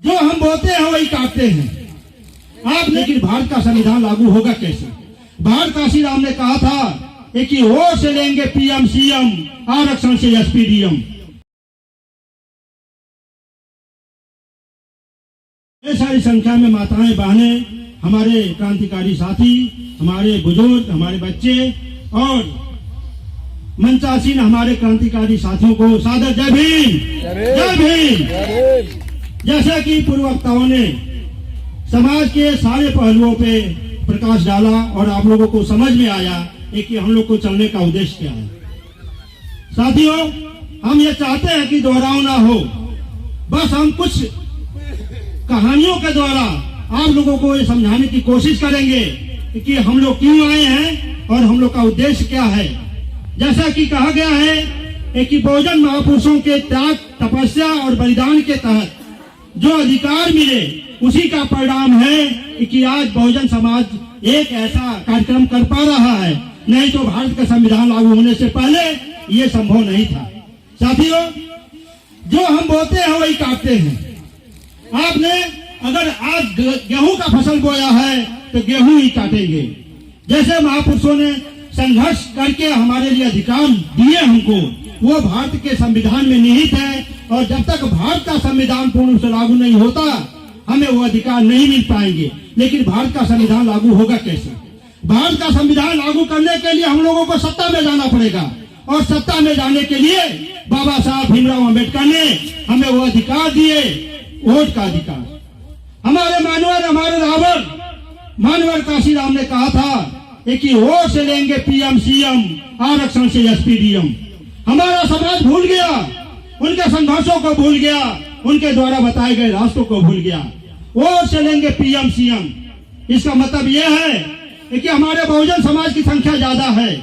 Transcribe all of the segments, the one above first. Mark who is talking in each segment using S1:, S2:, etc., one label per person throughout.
S1: जो हम बोते हैं वही काटते हैं आप। लेकिन भारत का संविधान लागू होगा कैसे? भारत काशी राम ने कहा था कि वोट से लेंगे पीएम सीएम, आरक्षण से एसपीडीएम। ये सारी संख्या में माताएं बहनें, हमारे क्रांतिकारी साथी, हमारे बुजुर्ग, हमारे बच्चे और मंचासीन हमारे क्रांतिकारी साथियों को सादर जय भीम, जय भीम। जैसा कि पूर्व वक्ताओं ने समाज के सारे पहलुओं पे प्रकाश डाला और आप लोगों को समझ में आया कि हम लोग को चलने का उद्देश्य क्या है। साथियों, हम ये चाहते हैं कि दोहराव ना हो, बस हम कुछ कहानियों के द्वारा आप लोगों को ये समझाने की कोशिश करेंगे कि हम लोग क्यों आए हैं और हम लोग का उद्देश्य क्या है। जैसा कि कहा गया है कि बहुजन महापुरुषों के त्याग, तपस्या और बलिदान के तहत जो अधिकार मिले उसी का परिणाम है कि आज बहुजन समाज एक ऐसा कार्यक्रम कर पा रहा है। नहीं तो भारत का संविधान लागू होने से पहले ये संभव नहीं था। साथियों, जो हम बोते हैं वही काटते हैं। आपने अगर आज गेहूं का फसल बोया है तो गेहूं ही काटेंगे। जैसे महापुरुषों ने संघर्ष करके हमारे लिए अधिकार दिए हमको, वो भारत के संविधान में निहित है और जब तक भारत का संविधान पूर्ण रूप से लागू नहीं होता हमें वो अधिकार नहीं मिल पाएंगे। लेकिन भारत का संविधान लागू होगा कैसे? भारत का संविधान लागू करने के लिए हम लोगों को सत्ता में जाना पड़ेगा और सत्ता में जाने के लिए बाबा साहब भीमराव अम्बेडकर ने हमें वो अधिकार दिए, वोट का अधिकार। हमारे मानवर, हमारे रावण मानवर काशी राम ने कहा था कि वोट से लेंगे पीएम सीएम, आरक्षण से एसपीडीएम। हमारा समाज भूल गया, उनके संघर्षों को भूल गया, उनके द्वारा बताए गए रास्तों को भूल गया। वोट से लेंगे पीएम सीएम, इसका मतलब यह है कि हमारे बहुजन समाज की संख्या ज्यादा है,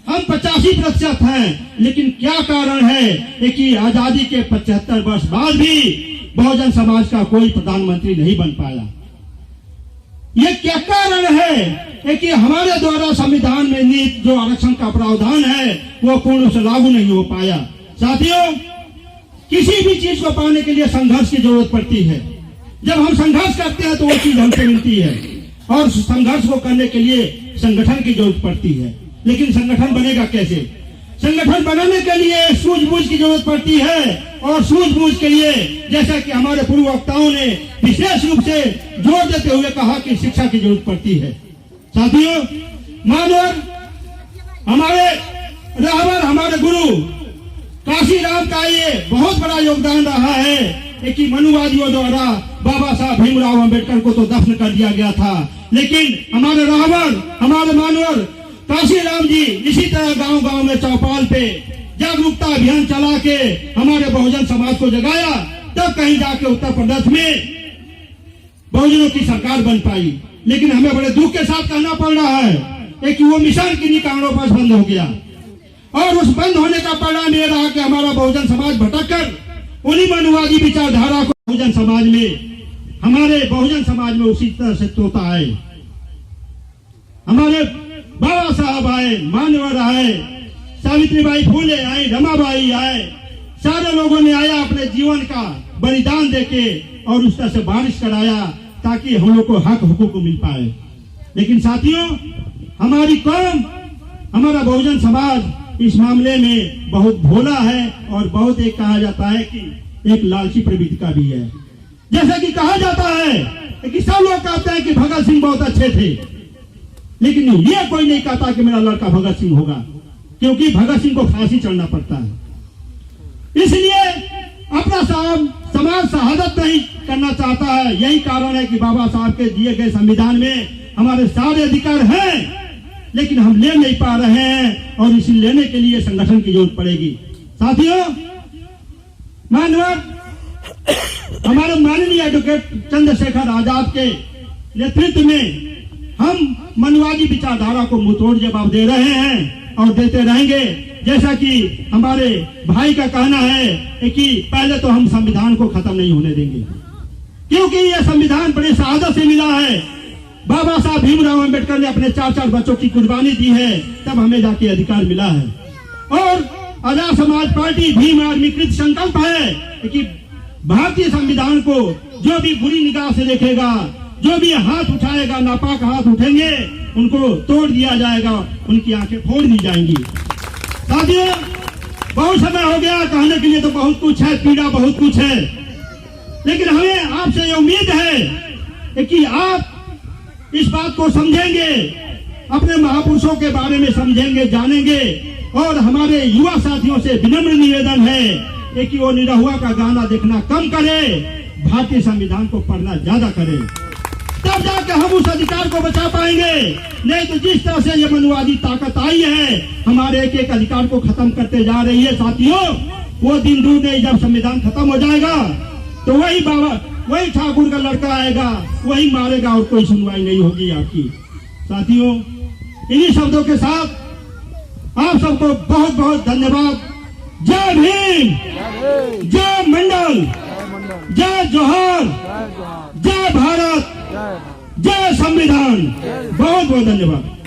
S1: हम 85% हैं। लेकिन क्या कारण है कि आजादी के 75 वर्ष बाद भी बहुजन समाज का कोई प्रधानमंत्री नहीं बन पाया? ये क्या कारण है कि हमारे द्वारा संविधान में निहित जो आरक्षण का प्रावधान है वो पूर्ण रूप से लागू नहीं हो पाया। साथियों, किसी भी चीज को पाने के लिए संघर्ष की जरूरत पड़ती है। जब हम संघर्ष करते हैं तो वो चीज हमसे मिलती है और संघर्ष को करने के लिए संगठन की जरूरत पड़ती है। लेकिन संगठन बनेगा कैसे? संगठन बनाने के लिए सूझबूझ की जरूरत पड़ती है और सूझबूझ के लिए जैसा कि हमारे पूर्व वक्ताओं ने विशेष रूप से जोर देते हुए कहा कि शिक्षा की जरूरत पड़ती है। साथियों, मानवर, हमारे रावण, हमारे गुरु काशी राम का ये बहुत बड़ा योगदान रहा है कि मनुवादियों द्वारा बाबा साहब भीमराव अम्बेडकर को तो दफन कर दिया गया था, लेकिन हमारे रावण, हमारे मानवर काशी राम जी इसी तरह गांव गांव में चौपाल पे जागरूकता अभियान चला के हमारे बहुजन समाज को जगाया, तब कहीं जाके उत्तर प्रदेश में बहुजनों की सरकार बन पाई। लेकिन हमें बड़े दुख के साथ कहना पड़ रहा है कि वो मिशन किन्हीं कारणों पर बंद हो गया और उस बंद होने का परिणाम ये रहा कि हमारा बहुजन समाज भटक कर उन्हीं मनुवादी विचारधारा को बहुजन समाज में, हमारे बहुजन समाज में उसी तरह से तोता आए। हमारे बाबा साहब आए, मानवर आए, सावित्रीबाई फूले आई, रमाबाई आए, सारे लोगों ने आया अपने जीवन का बलिदान देके और उस तरह से बारिश कराया ताकि हम लोग को हक हुकूक मिल पाए। लेकिन साथियों, हमारी कौम, हमारा बहुजन समाज इस मामले में बहुत भोला है और बहुत एक कहा जाता है कि एक लालची प्रवृत्ति का भी है। जैसा कि कहा जाता है कि सब लोग कहते हैं कि भगत सिंह बहुत अच्छे थे, लेकिन ये कोई नहीं कहता कि मेरा लड़का भगत सिंह होगा, क्योंकि भगत सिंह को फांसी चढ़ना पड़ता है। इसलिए अपना समाज शहादत नहीं करना चाहता है। यही कारण है कि बाबा साहब के दिए गए संविधान में हमारे सारे अधिकार हैं, लेकिन हम ले नहीं पा रहे हैं और इसे लेने के लिए संगठन की जरूरत पड़ेगी। साथियों, मानवर, हमारे माननीय एडवोकेट चंद्रशेखर आजाद के नेतृत्व में हम मनुवादी विचारधारा को मुंहतोड़ जवाब दे रहे हैं और देते रहेंगे। जैसा कि हमारे भाई का कहना है कि पहले तो हम संविधान को खत्म नहीं होने देंगे, क्योंकि यह संविधान बड़ी शहादत से मिला है। बाबा साहब भीमराव अम्बेडकर ने अपने 4 बच्चों की कुर्बानी दी है, तब हमें जाके अधिकार मिला है। और आजाद समाज पार्टी भीम आर्मी कृत संकल्प है कि भारतीय संविधान को जो भी बुरी निगाह से देखेगा, जो भी हाथ उठाएगा, नापाक हाथ उठेंगे, उनको तोड़ दिया जाएगा, उनकी आंखें फोड़ दी जाएंगी। साथियों, बहुत समय हो गया, कहने के लिए तो बहुत कुछ है, पीड़ा बहुत कुछ है, लेकिन हमें आपसे ये उम्मीद है कि आप इस बात को समझेंगे, अपने महापुरुषों के बारे में समझेंगे, जानेंगे। और हमारे युवा साथियों से विनम्र निवेदन है कि वो निरहुआ का गाना देखना कम करे, भारतीय संविधान को पढ़ना ज्यादा करे, तब जाकर हम उस अधिकार को बचा पाएंगे। नहीं तो जिस तरह से ये मनुवादी ताकत आई है, हमारे एक एक अधिकार को खत्म करते जा रही है। साथियों, वो दिन दूर नहीं, जब संविधान खत्म हो जाएगा तो वही बाबा, वही ठाकुर का लड़का आएगा, वही मारेगा और कोई सुनवाई नहीं होगी आपकी। साथियों, इन्हीं शब्दों के साथ आप सबको बहुत बहुत धन्यवाद। जय भीम, जय मंडल, जय जोहर, जय भारत, जय संविधान। बहुत बहुत धन्यवाद।